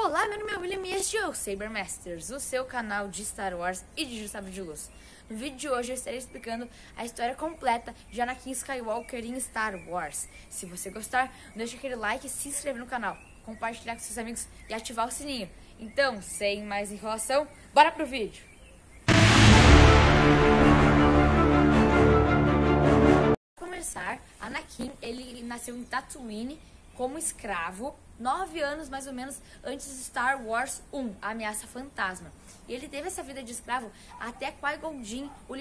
Olá, meu nome é William e este é o Sabermasters, o seu canal de Star Wars e de Sabre de Luz. No vídeo de hoje eu estarei explicando a história completa de Anakin Skywalker em Star Wars. Se você gostar, deixa aquele like, se inscrever no canal, compartilhar com seus amigos e ativar o sininho. Então, sem mais enrolação, bora pro vídeo! Para começar, Anakin, ele nasceu em Tatooine como escravo 9 anos mais ou menos antes de Star Wars 1, a Ameaça Fantasma. E ele teve essa vida de escravo até Qui-Gon Jinn o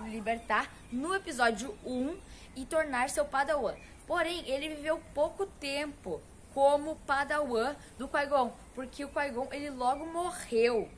libertar no episódio 1 e tornar seu Padawan. Porém, ele viveu pouco tempo como Padawan do Qui-Gon, porque o Qui-Gon ele logo morreu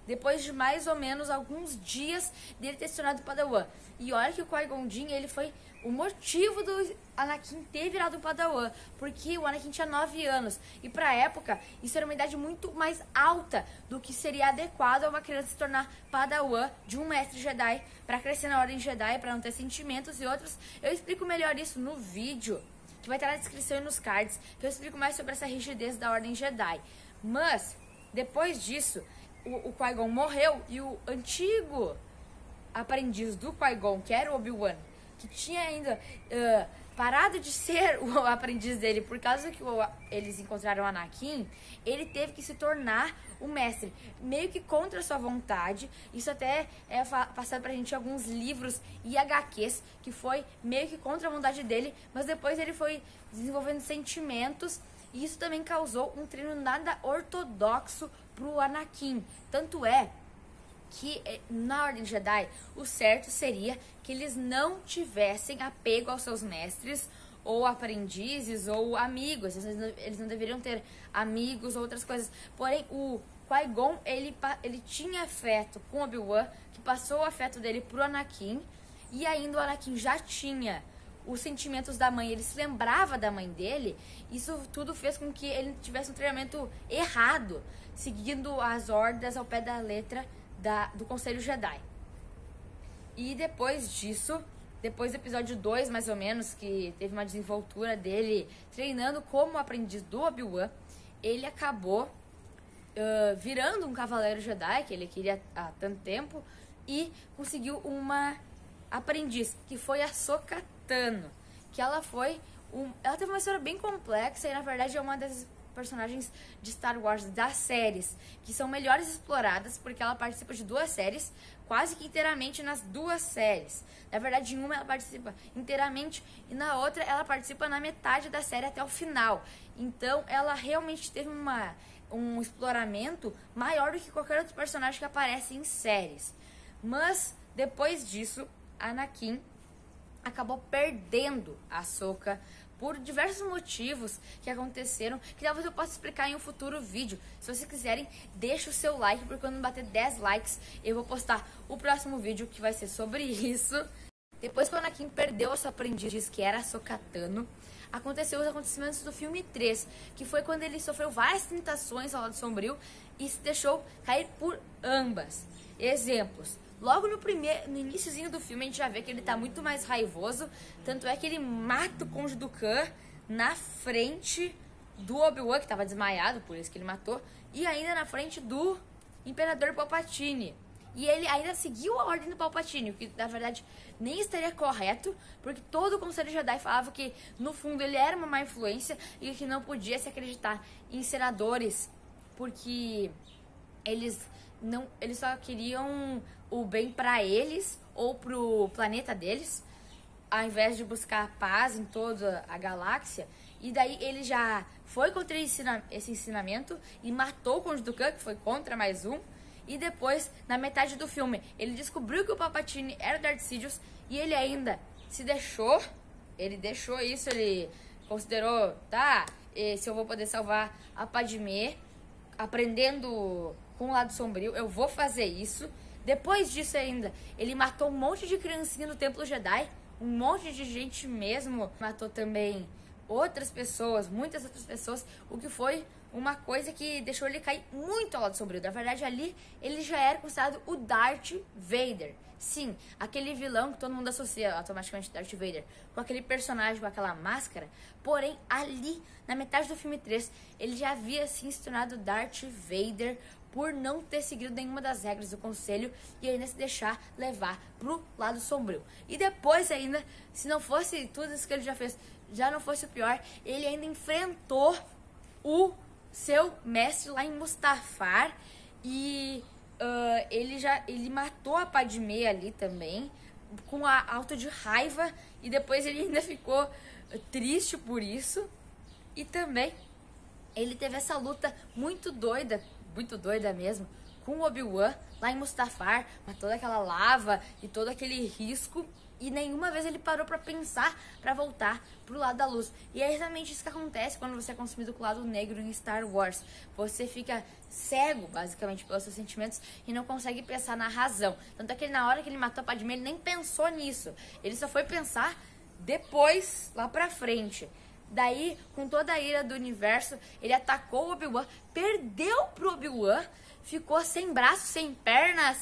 depois de mais ou menos alguns dias dele ter se tornado Padawan. E olha que o Qui-Gon Jinn, ele foi o motivo do Anakin ter virado um Padawan, porque o Anakin tinha 9 anos. E pra época, isso era uma idade muito mais alta do que seria adequado a uma criança se tornar Padawan de um mestre Jedi, pra crescer na Ordem Jedi, pra não ter sentimentos e outros. Eu explico melhor isso no vídeo, que vai estar na descrição e nos cards, que eu explico mais sobre essa rigidez da Ordem Jedi. Mas, depois disso, o Qui-Gon morreu e o antigo aprendiz do Qui-Gon, que era o Obi-Wan, que tinha ainda parado de ser o aprendiz dele por causa que eles encontraram o Anakin, ele teve que se tornar o mestre, meio que contra a sua vontade. Isso até é passado pra gente em alguns livros e HQs, que foi meio que contra a vontade dele, mas depois ele foi desenvolvendo sentimentos, e isso também causou um treino nada ortodoxo pro Anakin. Tanto é que na Ordem Jedi o certo seria que eles não tivessem apego aos seus mestres ou aprendizes ou amigos. Eles não deveriam ter amigos ou outras coisas. Porém, o Qui-Gon, ele tinha afeto com Obi-Wan, que passou o afeto dele pro Anakin, e ainda o Anakin já tinha os sentimentos da mãe, ele se lembrava da mãe dele. Isso tudo fez com que ele tivesse um treinamento errado, seguindo as ordens ao pé da letra do Conselho Jedi. E depois disso, depois do episódio 2, mais ou menos, que teve uma desenvoltura dele treinando como aprendiz do Obi-Wan, ele acabou virando um Cavaleiro Jedi, que ele queria há tanto tempo, e conseguiu uma aprendiz, que foi a Ahsoka Tano, que ela teve uma história bem complexa e na verdade é uma das personagens de Star Wars das séries que são melhores exploradas, porque ela participa de 2 séries, quase que inteiramente nas 2 séries. Na verdade, em uma ela participa inteiramente e na outra ela participa na metade da série até o final. Então ela realmente teve um exploramento maior do que qualquer outro personagem que aparece em séries. Mas depois disso, Anakin acabou perdendo a Ahsoka por diversos motivos que aconteceram, que talvez eu possa explicar em um futuro vídeo. Se vocês quiserem, deixa o seu like, porque quando bater 10 likes, eu vou postar o próximo vídeo que vai ser sobre isso. Depois que o Anakin perdeu a sua aprendiz, que era a Ahsoka Tano, aconteceu os acontecimentos do filme 3, que foi quando ele sofreu várias tentações ao lado sombrio e se deixou cair por ambas. Exemplos. Logo no iniciozinho do filme a gente já vê que ele tá muito mais raivoso, tanto é que ele mata o Conde Dooku na frente do Obi-Wan, que tava desmaiado, por isso que ele matou, e ainda na frente do Imperador Palpatine. E ele ainda seguiu a ordem do Palpatine, o que na verdade nem estaria correto, porque todo o Conselho Jedi falava que no fundo ele era uma má influência e que não podia se acreditar em senadores, porque eles só queriam o bem pra eles ou pro planeta deles, ao invés de buscar paz em toda a galáxia. E daí ele já foi contra esse ensinamento e matou o Conde Dooku, que foi contra mais um. E depois, na metade do filme, ele descobriu que o Palpatine era o Darth Sidious e ele ainda ele deixou isso, ele considerou, se eu vou poder salvar a Padmé aprendendo com o lado sombrio, eu vou fazer isso. Depois disso ainda, ele matou um monte de criancinha no Templo Jedi, um monte de gente mesmo. Matou também outras pessoas, muitas outras pessoas, o que foi uma coisa que deixou ele cair muito ao lado sombrio. Na verdade, ali ele já era considerado o Darth Vader. Sim, aquele vilão que todo mundo associa automaticamente Darth Vader com aquele personagem, com aquela máscara. Porém, ali, na metade do filme 3, ele já havia assim, se tornado Darth Vader por não ter seguido nenhuma das regras do conselho e ainda se deixar levar pro lado sombrio. E depois ainda, se não fosse tudo isso que ele já fez, já não fosse o pior, ele ainda enfrentou o seu mestre lá em Mustafar e ele matou a Padmé ali também, com a alta de raiva, e depois ele ainda ficou triste por isso. E também ele teve essa luta muito doida mesmo, com o Obi-Wan lá em Mustafar, com toda aquela lava e todo aquele risco. E nenhuma vez ele parou pra pensar pra voltar pro lado da luz. E é exatamente isso que acontece quando você é consumido com o lado negro em Star Wars. Você fica cego, basicamente, pelos seus sentimentos e não consegue pensar na razão. Tanto é que na hora que ele matou a Padmé, ele nem pensou nisso. Ele só foi pensar depois, lá pra frente. Daí, com toda a ira do universo, ele atacou o Obi-Wan, perdeu pro Obi-Wan, ficou sem braço, sem perna,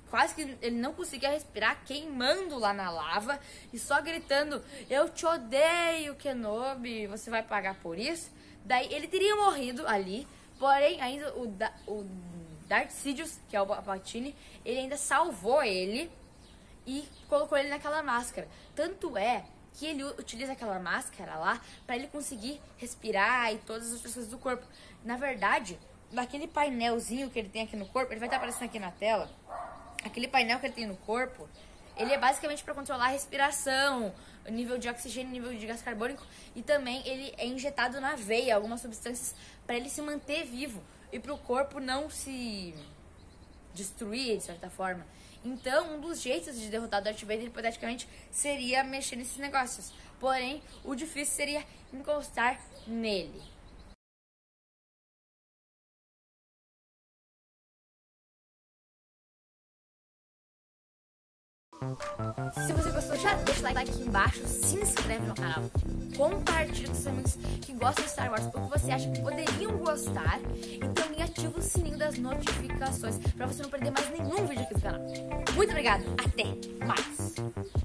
quase que ele não conseguia respirar, queimando lá na lava e só gritando: eu te odeio, Kenobi, você vai pagar por isso. Daí ele teria morrido ali, porém ainda o Darth Sidious, que é o Palpatine, ele ainda salvou ele e colocou ele naquela máscara. Tanto é que ele utiliza aquela máscara lá pra ele conseguir respirar e todas as outras coisas do corpo. Na verdade, naquele painelzinho que ele tem aqui no corpo, ele vai estar aparecendo aqui na tela. Aquele painel que ele tem no corpo, ele é basicamente para controlar a respiração, o nível de oxigênio, nível de gás carbônico, e também ele é injetado na veia algumas substâncias para ele se manter vivo e para o corpo não se destruir de certa forma. Então, um dos jeitos de derrotar o Darth Vader, hipoteticamente, seria mexer nesses negócios. Porém, o difícil seria encostar nele. Se você gostou, já deixa o like aqui embaixo, se inscreve no canal, compartilha com seus amigos que gostam de Star Wars, ou que você acha que poderiam gostar, e também ativa o sininho das notificações, pra você não perder mais nenhum vídeo aqui do canal. Muito obrigada, até mais!